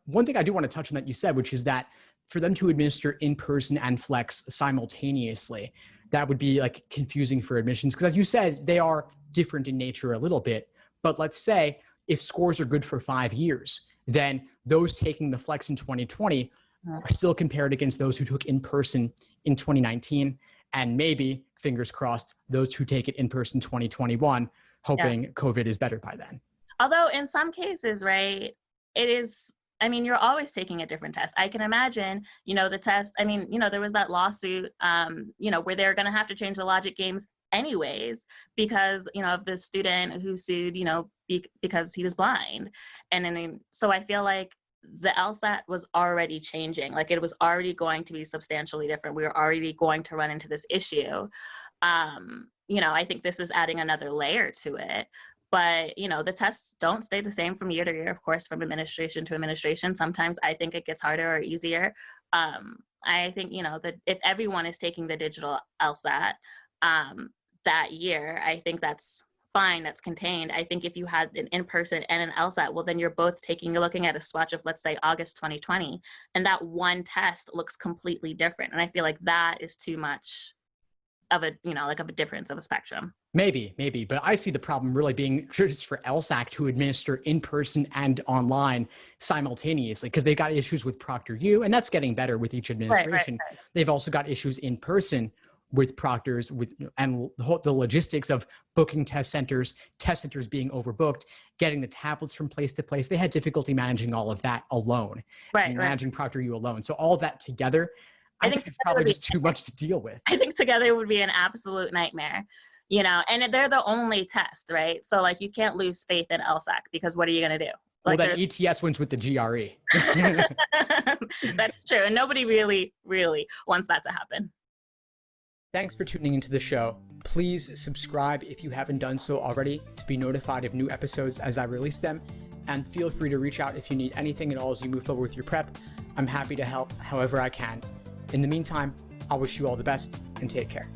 one thing I do want to touch on that you said, which is that for them to administer in-person and flex simultaneously, that would be like confusing for admissions. Because as you said, they are different in nature a little bit. But let's say if scores are good for 5 years, then those taking the flex in 2020 are still compared against those who took in-person in 2019. And maybe, fingers crossed, those who take it in-person 2021, hoping COVID is better by then. Although in some cases, right, it is, I mean, you're always taking a different test. I can imagine, the test, I mean, there was that lawsuit, where they're going to have to change the logic games anyways, because, of the student who sued, because he was blind. And I mean, so I feel like the LSAT was already changing. Like it was already going to be substantially different. We were already going to run into this issue. I think this is adding another layer to it. But, the tests don't stay the same from year to year, of course, from administration to administration. Sometimes I think it gets harder or easier. I think, that if everyone is taking the digital LSAT that year, I think that's fine, that's contained. I think if you had an in-person and an LSAT, well, then you're looking at a swatch of, let's say, August 2020, and that one test looks completely different. And I feel like that is too much of a, of a difference of a spectrum. Maybe, but I see the problem really being just for LSAC to administer in person and online simultaneously, because they've got issues with ProctorU, and that's getting better with each administration. Right. They've also got issues in person with proctors, and the logistics of booking test centers being overbooked, getting the tablets from place to place. They had difficulty managing all of that alone, managing ProctorU alone. So all of that together, I think it's probably just too much to deal with. I think together would be an absolute nightmare, and they're the only test, right? So like you can't lose faith in LSAC, because what are you going to do? Like, well, then ETS wins with the GRE. That's true. And nobody really, really wants that to happen. Thanks for tuning into the show. Please subscribe if you haven't done so already to be notified of new episodes as I release them. And feel free to reach out if you need anything at all as you move forward with your prep. I'm happy to help however I can. In the meantime, I'll wish you all the best and take care.